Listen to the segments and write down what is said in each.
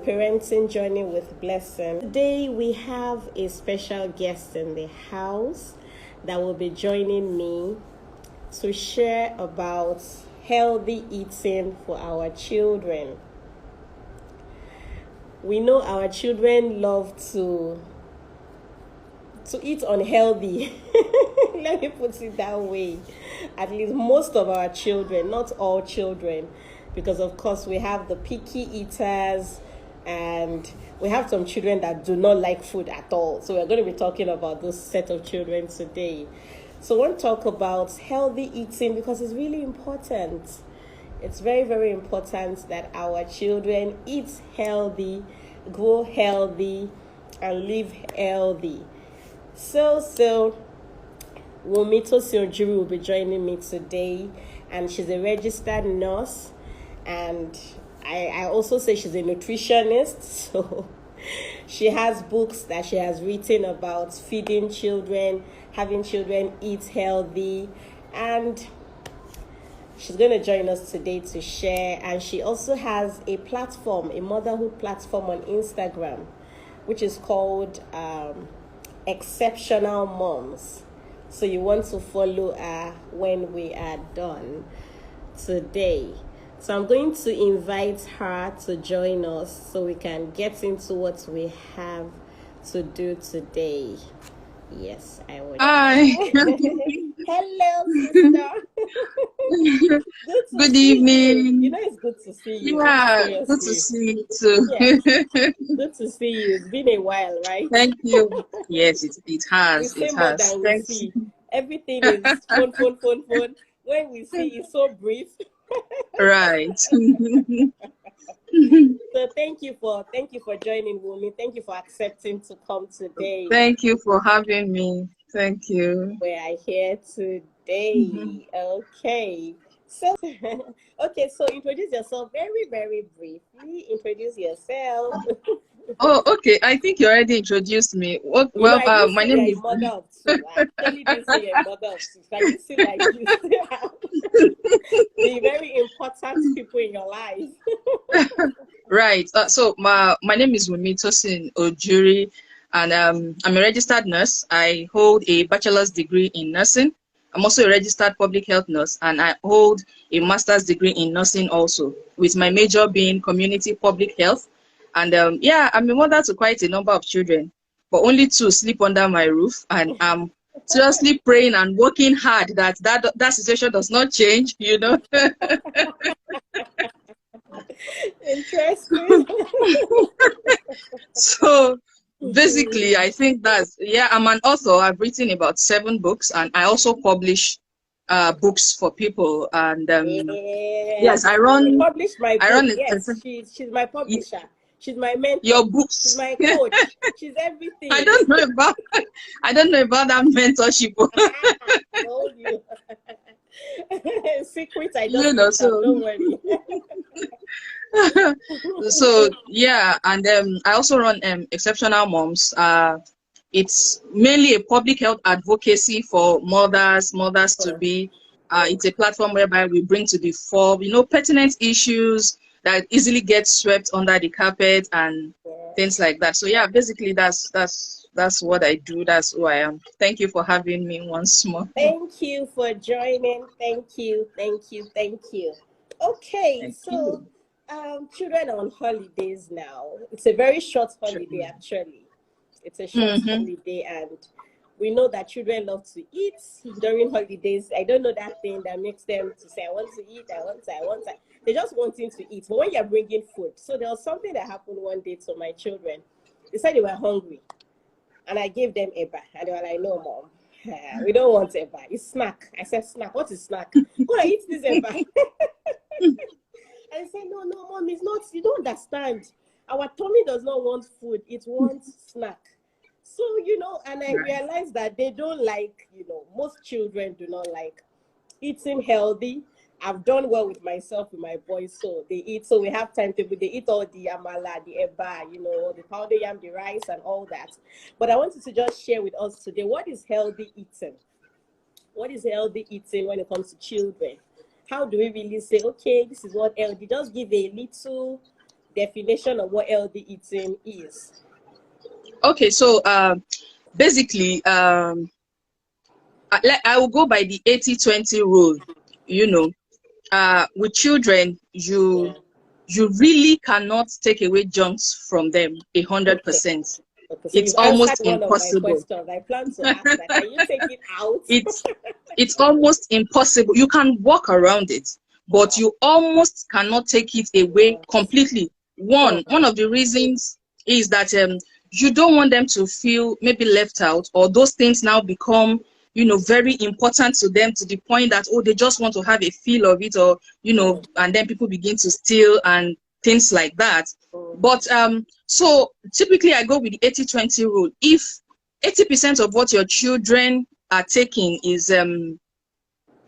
Parenting Journey with Blessing. Today we have a special guest in the house that will be joining me to share about healthy eating for our children. We know our children love to eat unhealthy. Let me put it that way. At least most of our children, not all children, because of course we have the picky eaters and we have some children that do not like food at all. So we're going to be talking about those set of children today. So I want to talk about healthy eating because it's really important. It's very, very important that our children eat healthy, grow healthy, and live healthy. So Wumito Sionjuru will be joining me today, and she's a registered nurse, and I also say she's a nutritionist. So she has books that she has written about feeding children, having children eat healthy, and she's going to join us today to share. And she also has a platform, a motherhood platform on Instagram, which is called Exceptionalmums. So you want to follow her when we are done today. So I'm going to invite her to join us so we can get into what we have to do today. Yes, I will. Hi. Hello, sister. Good evening. You know it's good to see you. Yeah, Seriously. good to see you too. Yes. Good to see you. It's been a while, right? Thank you. Yes, it has. We say It more has. than we see. Everything is phone. When we see, it's so brief. Right. So thank you for joining, Wumi. Thank you for accepting to come today. Thank you for having me. Thank you. We are here today. Okay. So so introduce yourself very, very briefly. Introduce yourself. Oh, okay. I think you already introduced me. I didn't My say name you're a is. mother of two. I actually didn't say you're a mother of two. I didn't say like you still have the very important people in your life. Right. So my name is Wumito Ojuri, and I'm a registered nurse. I hold a bachelor's degree in nursing. I'm also a registered public health nurse, and I hold a master's degree in nursing also, with my major being community public health. And I'm a mother to quite a number of children, but only two sleep under my roof, and I'm seriously praying and working hard that situation does not change. Interesting. So basically, I think I'm an author. I've written about 7 books, and I also publish books for people. And yes, I run. Published my book. I run. Yes, she's my publisher. She's my mentor. Your books. She's my coach. She's everything. I don't know about that mentorship. I told you. Secrets I don't know. So don't worry. So yeah, and I also run Exceptionalmums. It's mainly a public health advocacy for mothers to be. It's a platform whereby we bring to the fore, pertinent issues that easily get swept under the carpet and things like that. So yeah, basically that's what I do. That's who I am. Thank you for having me once more. Thank you for joining. Thank you. Okay, Thank so you. Children are on holidays now. It's a very short holiday, actually. It's a short holiday, and we know that children love to eat during holidays. I don't know that thing that makes them to say, I want to eat, I want to. They just wanting to eat. But when you're bringing food, so there was something that happened one day to my children. They said they were hungry, and I gave them eba, and they were like, "No, mom, we don't want eba. It's snack." I said, "Snack? What is snack? Go and eat this eba." I said, no, mom, it's not, you don't understand. Our tummy does not want food, it wants snack. So, and I realized that they don't like, most children do not like eating healthy. I've done well with myself, with my boys, so they eat. So we have timetable. They eat all the amala, the eba, the powder yam, the rice, and all that. But I wanted to just share with us today, what is healthy eating? What is healthy eating when it comes to children? How do we really say, okay, this is what healthy? Just give a little definition of what healthy eating is. Okay, so basically, I will go by the 80-20 rule. You know, with children, Yeah. you really cannot take away junks from them Okay. 100%. Okay. So It's you've answered almost one of my impossible. questions. I plan to ask that. Can you take it out? It's almost impossible. You can walk around it, but Wow. you almost cannot take it away Wow. completely. Hmm. One of the reasons is that you don't want them to feel maybe left out, or those things now become, you know, very important to them to the point that, oh, they just want to have a feel of it, or, you know, Hmm. and then people begin to steal and things like that. Hmm. But so typically I go with the 80-20 rule. If 80% of what your children are taking is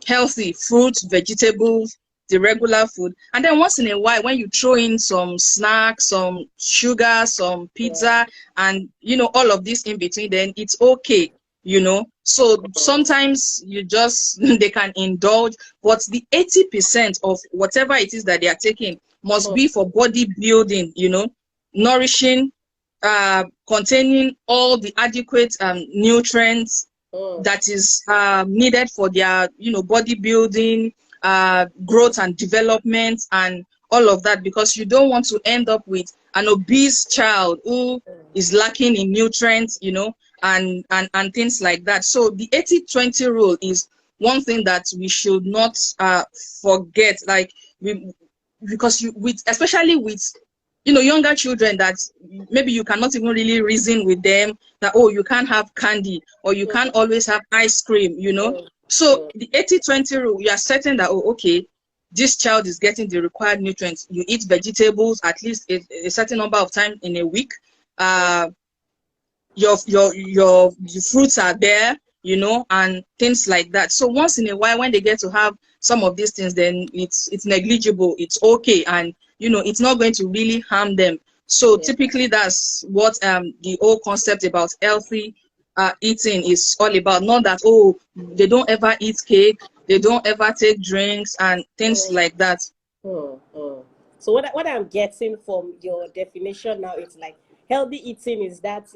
healthy fruits, vegetables, the regular food, and then once in a while when you throw in some snacks, some sugar, some Yeah. pizza, and you know, all of this in between, then it's okay, you know. So sometimes you just they can indulge, but the 80% of whatever it is that they are taking must Hmm. be for body building, you know, nourishing, containing all the adequate nutrients Hmm. that is needed for their, you know, bodybuilding, growth and development, and all of that, because you don't want to end up with an obese child who is lacking in nutrients, you know, and things like that. So the 80-20 rule is one thing that we should not forget. Like we, because you, with especially with, you know, younger children that maybe you cannot even really reason with them that, oh, you can't have candy, or you can't Hmm. always have ice cream, you know. Hmm. So Hmm. the 80-20 rule, you are certain that, oh, okay, this child is getting the required nutrients. You eat vegetables at least a certain number of times in a week. uh your fruits are there, you know, and things like that. So once in a while when they get to have some of these things, then it's negligible, it's okay, and you know, it's not going to really harm them. So Yeah. typically that's what the whole concept about healthy eating is all about. Not that, oh, they don't ever eat cake, they don't ever take drinks and things Hmm. like that. Hmm. Hmm. So what I'm getting from your definition now, it's like healthy eating is that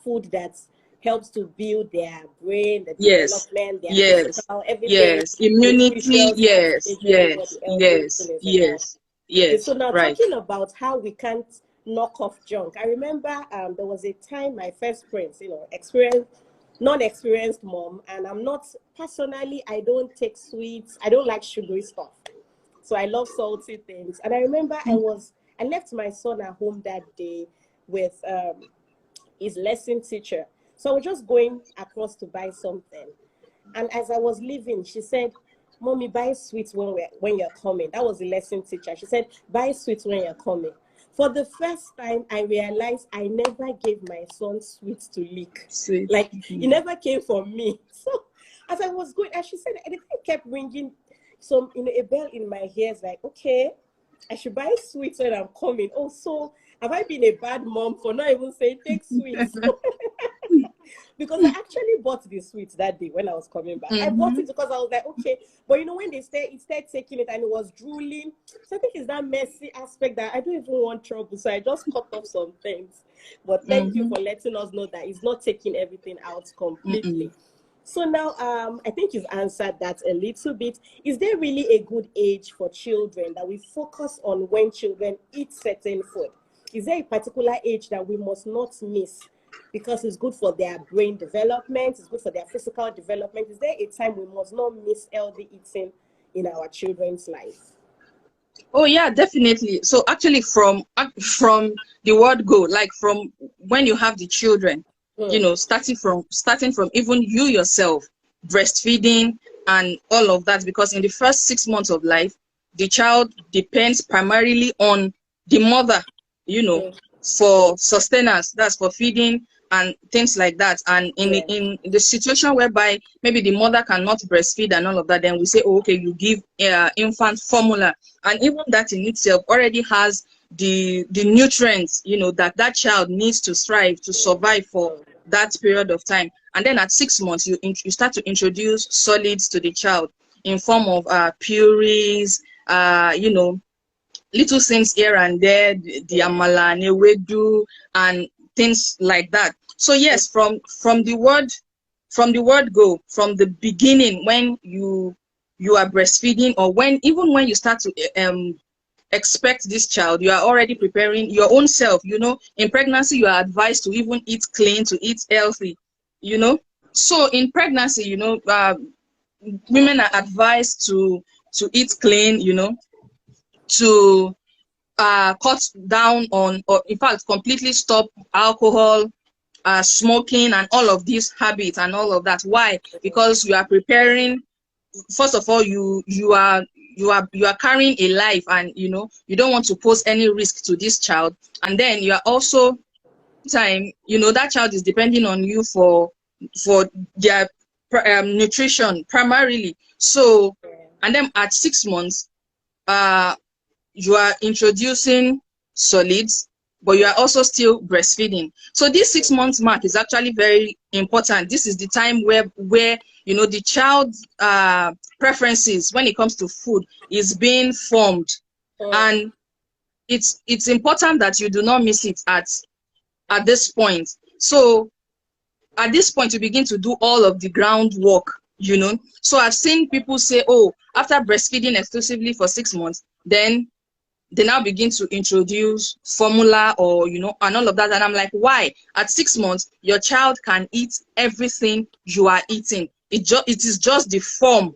food that helps to build their brain, the Yes, development, their yes, physical, everything yes, immunity, nutritious has to yes, majorly what the yes, healthy yes, eating is about. yes, Okay, so yes, now right. talking about how we can't knock off junk. I remember there was a time my first prince, non-experienced mom, and I'm not personally. I don't take sweets. I don't like sugary stuff. So I love salty things. And I remember I left my son at home that day with his lesson teacher. So I was just going across to buy something. And as I was leaving, she said, "Mommy, buy sweets when you're coming." That was the lesson teacher. She said, "Buy sweets when you're coming." For the first time, I realized I never gave my son sweets to lick. Sweet. Like, it never came from me. So as I was going, and she said, and the thing kept ringing a bell in my ears, like, okay, I should buy sweets when I'm coming. Oh, so have I been a bad mom for not even saying take sweets? Because I actually bought the sweets that day when I was coming back. I bought Mm-hmm. it because I was like, okay. But when they started taking it and it was drooling. So I think it's that messy aspect that I don't even want trouble. So I just cut off some things. But thank you Mm-hmm. for letting us know that it's not taking everything out Mm-mm. completely. So now, I think you've answered that a little bit. Is there really a good age for children that we focus on when children eat certain food? Is there a particular age that we must not miss because it's good for their brain development, it's good for their physical development? Is there a time we must not miss healthy eating in our children's life? Oh yeah, definitely. So actually, from the word go, like from when you have the children, you Hmm. know, starting from even you yourself, breastfeeding and all of that, because in the first 6 months of life, the child depends primarily on the mother, you know, Hmm. for sustenance. That's for feeding and things like that. And Yeah. in the situation whereby maybe the mother cannot breastfeed and all of that, then we say, oh, okay, you give infant formula, and even that in itself already has the nutrients, you know, that that child needs to strive to survive for Hmm. that period of time. And then at 6 months you start to introduce solids to the child in form of purees, you know, little things here and there, the amala, newedu, and things like that. So yes, from the word go, from the beginning, when you are breastfeeding, or even when you start to expect this child, you are already preparing your own self. In pregnancy, you are advised to even eat clean, to eat healthy. So in pregnancy, women are advised to eat clean, to cut down on, or in fact completely stop alcohol, smoking, and all of these habits and all of that. Why? Because you are preparing. First of all, you are carrying a life, and you don't want to pose any risk to this child. And then you are also that child is depending on you for their nutrition primarily. So, and then at 6 months, you are introducing solids, but you are also still breastfeeding. So this 6 months mark is actually very important. This is the time where the child's preferences when it comes to food is being formed. And it's important that you do not miss it at this point. So at this point, you begin to do all of the groundwork. So I've seen people say, oh, after breastfeeding exclusively for 6 months, then they now begin to introduce formula, or and all of that. And I'm like, why? At 6 months, your child can eat everything you are eating. It is just the form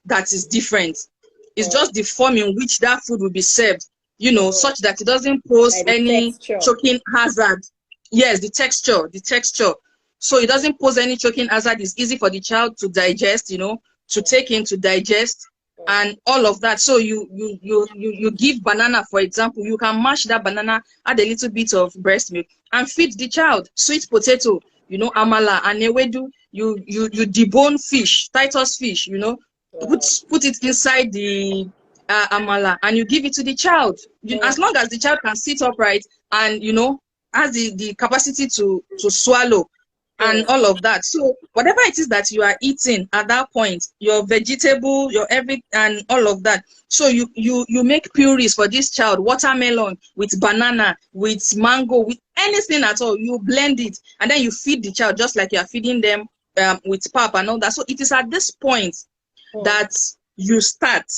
that is different. It's just the form in which that food will be served, such that it doesn't pose any choking hazard. Yes, the texture. So it doesn't pose any choking hazard. It's easy for the child to digest, to take in, to digest, and all of that. So you give banana, for example. You can mash that banana, add a little bit of breast milk, and feed the child. Sweet potato, amala and ewedu. You debone fish, Titus fish, put it inside the amala, and you give it to the child. As long as the child can sit upright and has the capacity to swallow and all of that. So whatever it is that you are eating at that point, your vegetable, your everything, and all of that. So you make purees for this child, watermelon with banana, with mango, with anything at all. You blend it, and then you feed the child just like you are feeding them with pap and all that. So it is at this point that you start.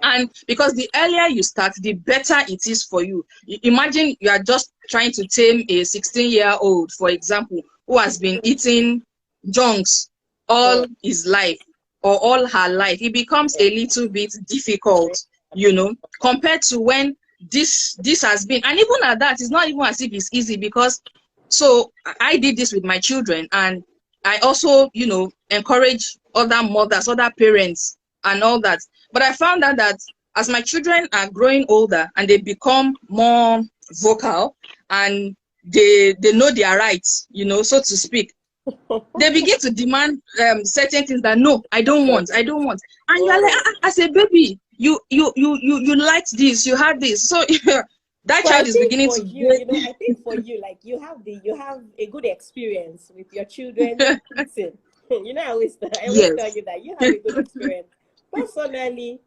And because the earlier you start, the better it is for you. Imagine you are just trying to tame a 16-year-old, for example, who has been eating junks all his life or all her life. It becomes a little bit difficult, compared to when this has been. And even at that, it's not even as if it's easy, because so I did this with my children, and I also, encourage other mothers, other parents, and all that. But I found out that as my children are growing older and they become more vocal, and they know their rights, so to speak, they begin to demand certain things that no, I don't want. And you're like, as a baby, you liked this, you had this. So that child is beginning to I think for you, like you have a good experience with your children eating. I always tell you that you have a good experience. Personally,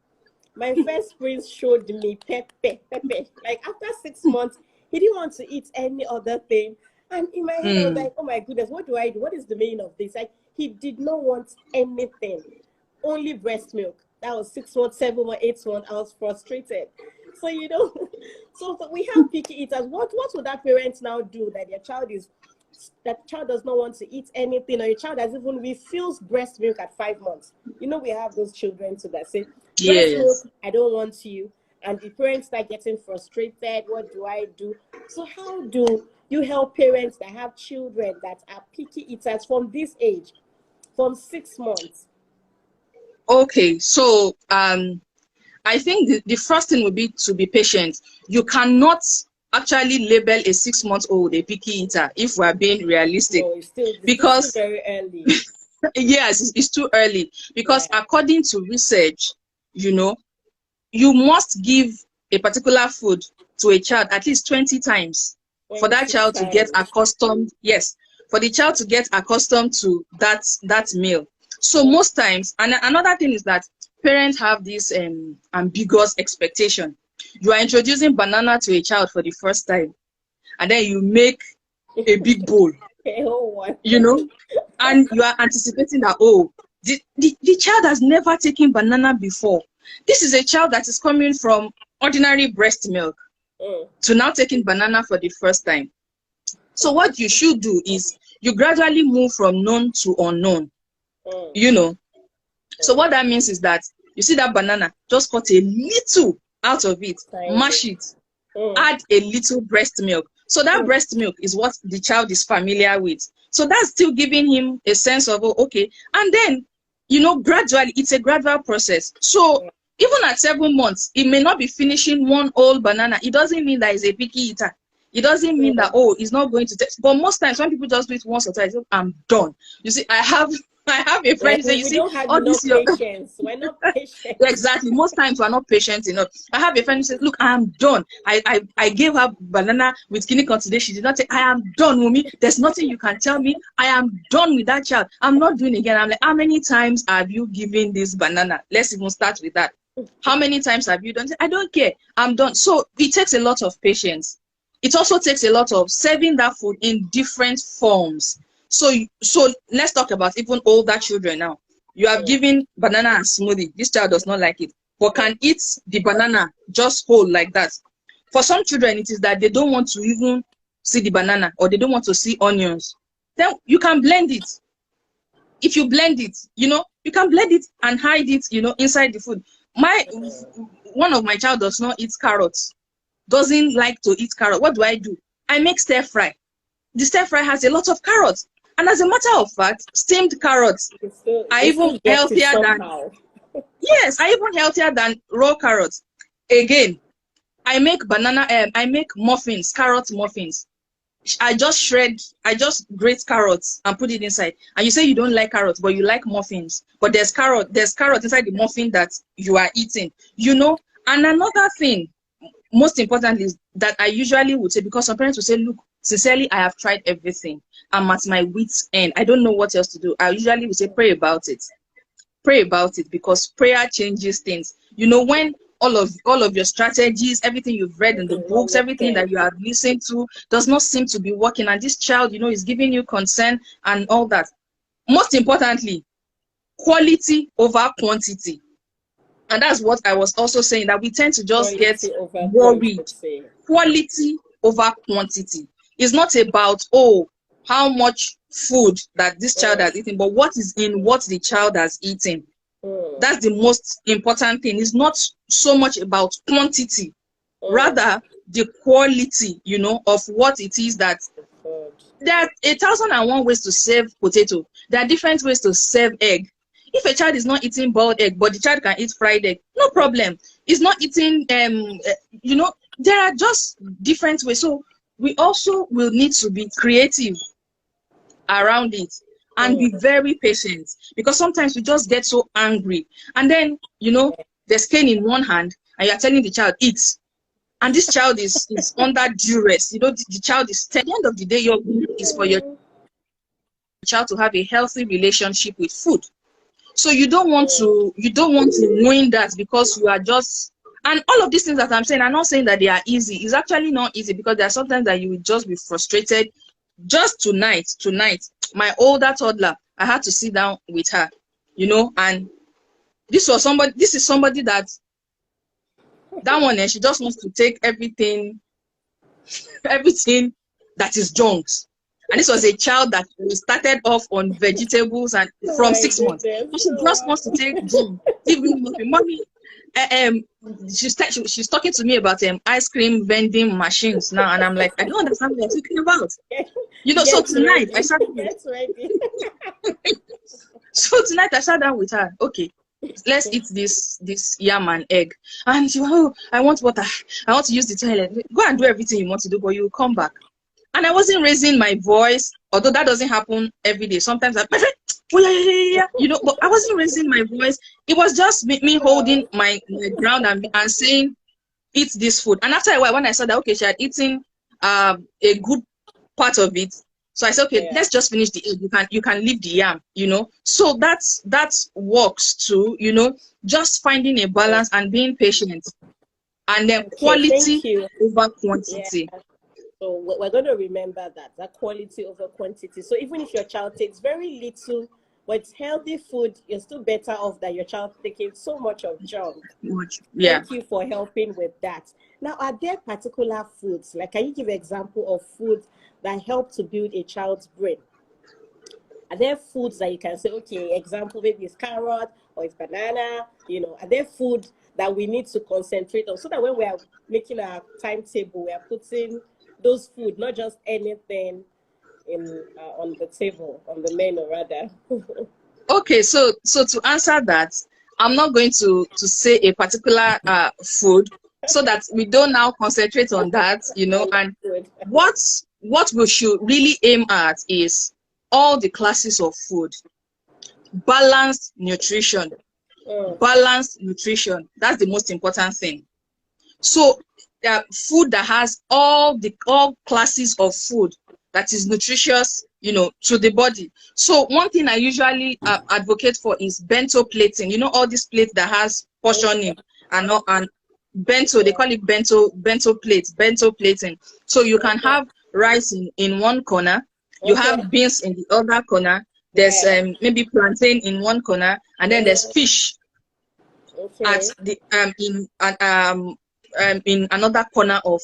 my first prince showed me pepe. Like after 6 months, he didn't want to eat any other thing. And in my head, I was like, oh my goodness, what do I do? What is the meaning of this? Like, he did not want anything, only breast milk. That was 6 months, 7 months, 8 months. I was frustrated. So, so we have picky eaters. What would that parent now do that that child does not want to eat anything, or your child has even refused breast milk at 5 months? We have those children too that say, breast milk, I don't want you. And the parents start getting frustrated. What do I do? So how do you help parents that have children that are picky eaters from this age, from 6 months? Okay, so I think the first thing would be to be patient. You cannot actually label a 6-month-old a picky eater if we are being realistic. No, it's still very early. Yes, it's too early, because according to research, you must give a particular food to a child at least 20 times for that child to get accustomed. Yes, for the child to get accustomed to that meal. So most times, and another thing is that parents have this ambiguous expectation. You are introducing banana to a child for the first time, and then you make a big bowl, you know, and you are anticipating that, oh, the child has never taken banana before. This is a child that is coming from ordinary breast milk to now taking banana for the first time. So what you should do is you gradually move from known to unknown, you know. So what that means is that you see that banana, just cut a little out of it, mash it, add a little breast milk. So that breast milk is what the child is familiar with. So that's still giving him a sense of, oh, okay. And then, you know, gradually, it's a gradual process. So even at 7 months, it may not be finishing one whole banana. It doesn't mean that he's a picky eater. It doesn't mean that, oh, he's not going to taste. But most times when people just do it once or twice, I'm done. You see, I have a friend say, you see, all this patience. We're not patient. Exactly. Most times we're not patient enough. I have a friend who says, look, I'm done. I gave her banana with kidney today. She did not say, I am done, Mumi. There's nothing you can tell me. I am done with that child. I'm not doing it again. I'm like, how many times have you given this banana? Let's even start with that. How many times have you done it? I don't care. I'm done. So it takes a lot of patience. It also takes a lot of serving that food in different forms. So let's talk about even older children now. You have given banana and smoothie. This child does not like it, but can eat the banana just whole like that. For some children, it is that they don't want to even see the banana, or they don't want to see onions. Then you can blend it. If you blend it, you know, you can blend it and hide it, you know, inside the food. One of my child does not eat carrots. Doesn't like to eat carrot. What do? I make stir fry. The stir fry has a lot of carrots, and as a matter of fact, steamed carrots are even healthier than raw carrots. Again, I make muffins, carrot muffins. I just grate carrots and put it inside. And you say you don't like carrots, but you like muffins. But there's carrot inside the muffin that you are eating, you know. And another thing, most importantly, is that I usually would say, because some parents will say, look, sincerely, I have tried everything. I'm at my wit's end. I don't know what else to do. I usually would say, pray about it. Pray about it, because prayer changes things. You know, when all of your strategies, everything you've read in the books, everything that you have listened to does not seem to be working, and this child, you know, is giving you concern and all that. Most importantly, quality over quantity. And that's what I was also saying, that we tend to just get worried. Quality over quantity. It's not about, oh, how much food that this child has eaten, but what is in what the child has eaten. That's the most important thing. It's not so much about quantity, rather the quality, you know, of what it is. That there are 1,001 ways to serve potato. There are different ways to serve egg. If a child is not eating boiled egg, but the child can eat fried egg, no problem. It's not eating, you know, there are just different ways. So we also will need to be creative around it and be very patient, because sometimes we just get so angry. And then, you know, there's cane in one hand and you're telling the child, eat. And this child is under duress. You know, the child is, at the end of the day, your goal is for your child to have a healthy relationship with food. So you don't want to ruin that because you are just, and all of these things that I'm saying, I'm not saying that they are easy. It's actually not easy, because there are sometimes that you will just be frustrated. Just tonight, my older toddler, I had to sit down with her, you know, and this is somebody that one, and she just wants to take everything that is junks. And this was a child that started off on vegetables and from 6 months. And she just wants to take give me mommy. She's talking to me about ice cream vending machines now, and I'm like, I don't understand what you're talking about. You know, so tonight I sat down with her. Okay, let's eat this yam and egg. And she, oh, I want water. I want to use the toilet. Go and do everything you want to do, but you will come back. And I wasn't raising my voice, although that doesn't happen every day. Sometimes my friend, oh, yeah, you know, but I wasn't raising my voice. It was just me holding my ground and saying, eat this food. And after a while, when I saw that, okay, she had eaten a good part of it. So I said, okay, let's just finish the egg. You can leave the yam, you know. So that works too, you know, just finding a balance and being patient. and then Okay, quality thank you. over Yeah. quantity. So we're going to remember that quality over quantity. So even if your child takes very little, but it's healthy food, you're still better off than your child taking so much of junk. Yeah. Thank you for helping with that. Now, are there particular foods, like can you give an example of foods that help to build a child's brain? Are there foods that you can say, okay, example, maybe it's carrot or it's banana, are there food that we need to concentrate on so that when we are making our timetable, we are putting those food, not just anything in on the table, on the menu rather. Okay, so to answer that, I'm not going to say a particular food so that we don't now concentrate on that, and Understood. what we should really aim at is all the classes of food, balanced nutrition, Mm, balanced nutrition. That's the most important thing. So food that has all classes of food that is nutritious, to the body. So one thing I usually advocate for is bento plating. All these plates that has okay. portioning and bento, they Yeah. call it bento plates, bento plating. So you can Okay. have rice in one corner, you Okay. have beans in the other corner, there's Yeah. maybe plantain in one corner, and then there's Mm, fish at okay. the in another corner of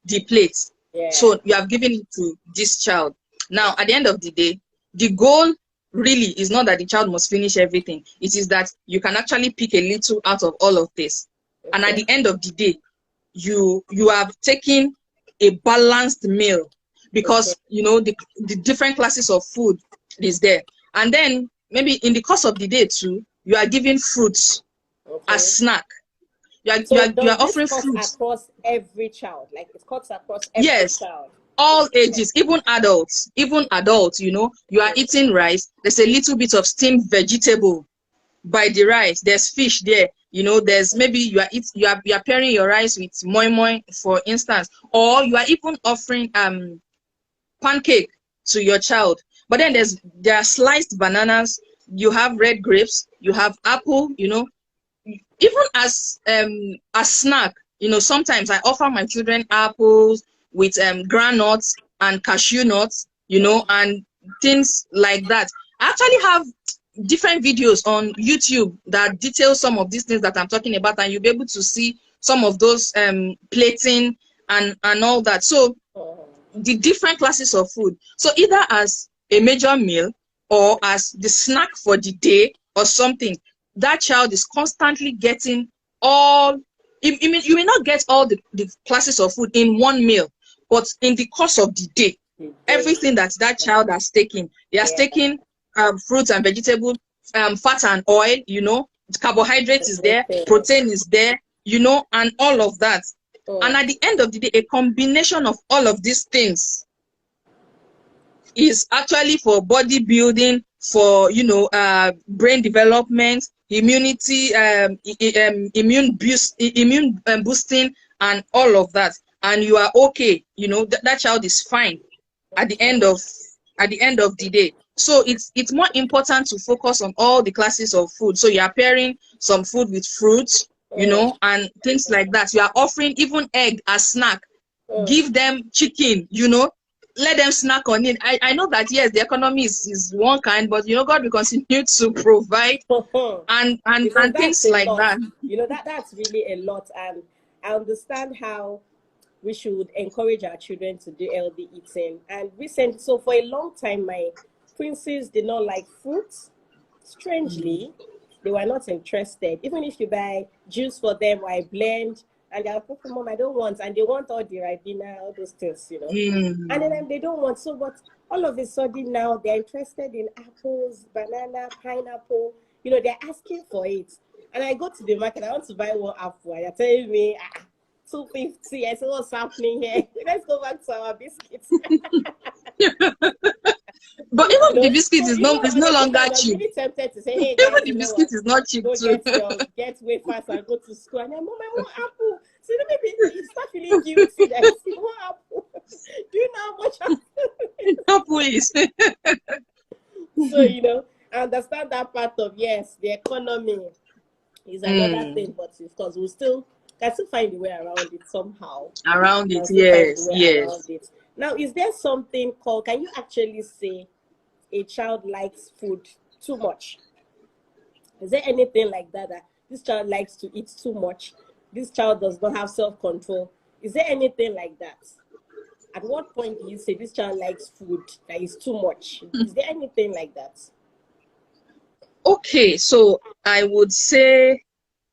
the plate. Yeah. So you have given it to this child. Now, at the end of the day, the goal really is not that the child must finish everything. It is that you can actually pick a little out of all of this. And at Okay. the end of the day, you have taken a balanced meal Okay. because the different classes of food is there. And then maybe in the course of the day too, you are giving fruits as Okay. snack. You are, you So are, you does are this offering cut fruits. across every child? Like it cuts across every Yes, child? all ages, even adults, you are Mm, eating rice. There's a little bit of steamed vegetable by the rice. There's fish there. There's maybe you are pairing your rice with moi moi, for instance, or you are even offering pancake to your child. But then there are sliced bananas. You have red grapes. You have apple. Even as snack, sometimes I offer my children apples with granuts and cashew nuts, mm, and things like that. I actually have different videos on YouTube that detail some of these things that I'm talking about, and you'll be able to see some of those plating and all that. So mm. the different classes of food. So either as a major meal or as the snack for the day or something, that child is constantly getting all. You may not get all the classes of food in one meal, but in the course of the day, The day. everything that child has taken, he has Yeah. taken fruits and vegetables, fat and oil, carbohydrates is there, Everything. protein is there, and all of that. And Mm, at the end of the day, a combination of all of these things is actually for bodybuilding, for brain development, immunity, immune boosting, and all of that. And you are okay. That child is fine at the end okay. of the day. So it's more important to focus on all the classes of food. So you are pairing some food with fruits, Mm, and things like that. You are offering even egg as snack. mm. Give them chicken, let them snack on it. I know that yes, the economy is one kind, but God will continue to provide Because and that's things a like lot. that. That's really a lot. And I understand how we should encourage our children to do healthy eating. And recently, so for a long time, my princes did not like fruits. Strangely, they were not interested. Even if you buy juice for them, or I blend, and they're like, "Okay, mom, I don't want," and they want all the ribena, all those things. And then Mm. they don't want. So, but all of a sudden now they're interested in apples, banana, pineapple. They're asking for it. And I go to the market, I want to buy one apple, and they're telling me, 250. I said, what's happening here? Let's go back to our biscuits. But even the biscuit So is no honestly, longer sometimes I'm cheap. really tempted to say, hey Even guys, the you know biscuit what? is not cheap Go too. get wafers and go to school. And then, mom, I want apple. So then maybe you start feeling guilty that you want apple. Do you know how much apple? No, please. So, I understand that part of, yes, the economy is another Mm. thing, but of course, we'll still Can still find a way around it somehow. Around it, Can still find a yes, way around yes. it. Now, is there something called, can you actually say a child likes food too much? Is there anything like that, that this child likes to eat too much? This child does not have self-control. Is there anything like that? At what point do you say this child likes food that is too much? Is there anything like that? Okay, so I would say That's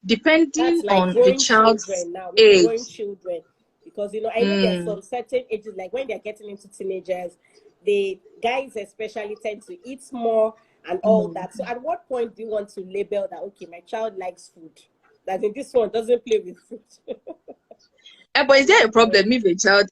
depending like on the growing child's children now, maybe age. growing children. Because, I know there's Mm, some certain ages, like when they're getting into teenagers, the guys especially tend to eat more and all mm. that. So at what point do you want to label that, okay, my child likes food? That in this one doesn't play with food. But At is there what a point? problem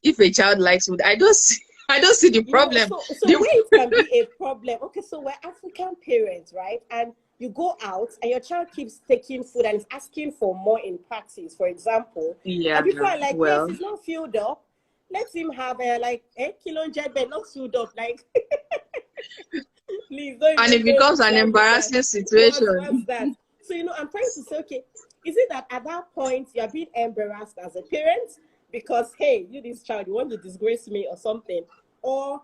if a child likes food? I don't see I don't see the problem. So The, where it can be a problem. Okay, so we're African parents, right? And you go out and your child keeps taking food and is asking for more in practice, for example. yeah, And people are like, yes, well, he's not filled up. Let him have like a kilo jet, but not filled up. Like, please don't and even it becomes an tell me that. embarrassing What's situation. that? So, I'm trying to say, okay, is it that at that point you're being embarrassed as a parent because, hey, you, this child, you want to disgrace me or something? Or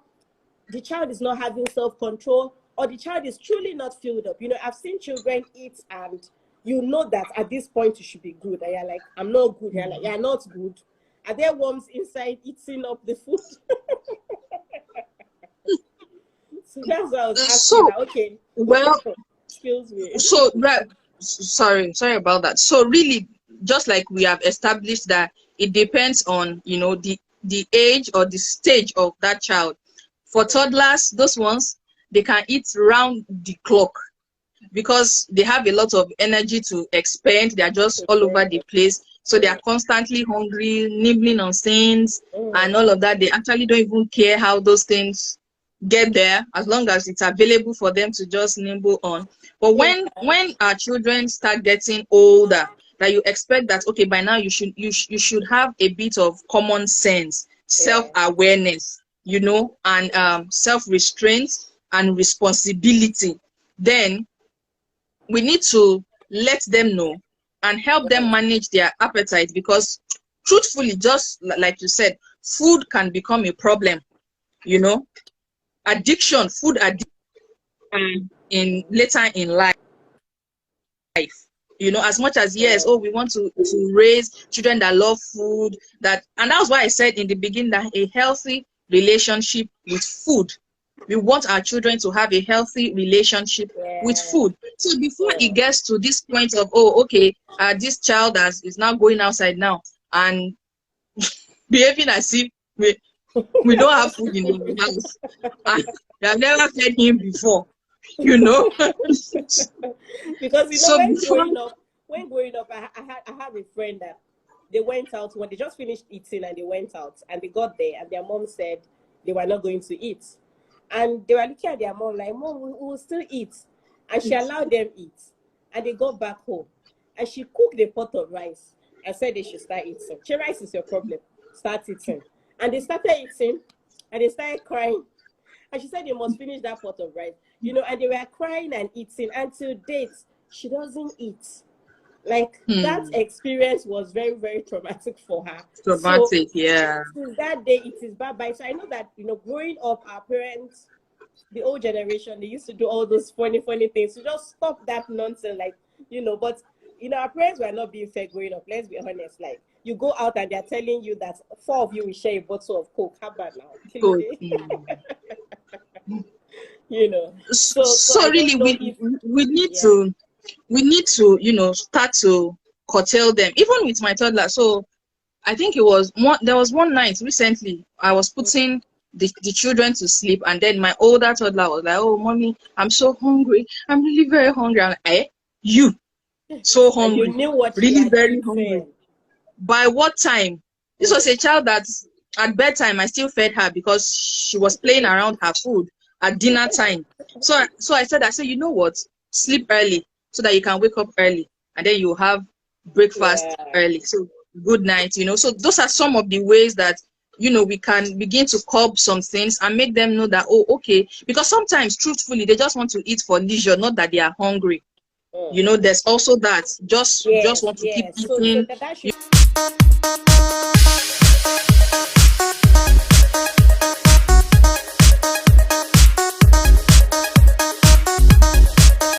the child is not having self-control, or the child is truly not filled up. I've seen children eat and that at this point you should be good. And you're like, I'm not good. You're like, you're not good. Are there worms inside eating up the food? So that's what I was asking. So, That, okay, well, excuse me. so right, sorry about that. So really, just like we have established that it depends on the age or the stage of that child. For toddlers, those ones, they can eat round the clock because they have a lot of energy to expend. They are just all over the place, so they are constantly hungry, nibbling on things and all of that. They actually don't even care how those things get there, as long as it's available for them to just nibble on. But Yeah. when our children start getting older, that you expect that, okay, by now you should have a bit of common sense, self-awareness, and self-restraint and responsibility. Then we need to let them know and help them manage their appetite, because truthfully, just like you said, food can become a problem. Addiction, food addiction in later in life. As much as, yes, we want to raise children that love food, and that's why I said in the beginning that a healthy relationship with food. We want our children to have a healthy relationship with food. So before it gets to this point of, okay, this child is now going outside now and behaving as if we don't have food in the house. I have never fed him before, Because So when growing up, I had a friend that they went out when they just finished eating and they went out and they got there and their mom said they were not going to eat. And they were looking at their mom like, Mom, we will still eat. And she allowed them eat. And they got back home. And she cooked a pot of rice and said they should start eating. Rice is your problem. Start eating. And they started eating. And they started crying. And she said they must finish that pot of rice. And they were crying and eating. And to date, she doesn't eat. Like, that experience was very, very traumatic for her. Traumatic, yeah. Since that day, it is bye-bye. So I know that, growing up, our parents, the old generation, they used to do all those funny, funny things. So just stop that nonsense, like, but, our parents were not being fair growing up. Let's be honest. Like, you go out and they're telling you that 4 of you will share a bottle of Coke. How about now? So really, we need to start to curtail them, even with my toddler. So I think there was one night recently I was putting the children to sleep, and then my older toddler was like, "Oh, mommy, I'm so hungry. I'm really very hungry." I'm like, you so hungry, and you knew what really very hungry. By what time? This was a child that at bedtime I still fed her because she was playing around her food at dinner time. So I said, you know what? Sleep early so that you can wake up early, and then you have breakfast early. So good night. So those are some of the ways that we can begin to curb some things and make them know that, okay, because sometimes truthfully they just want to eat for leisure, not that they are hungry. There's also that just want to keep eating. So that should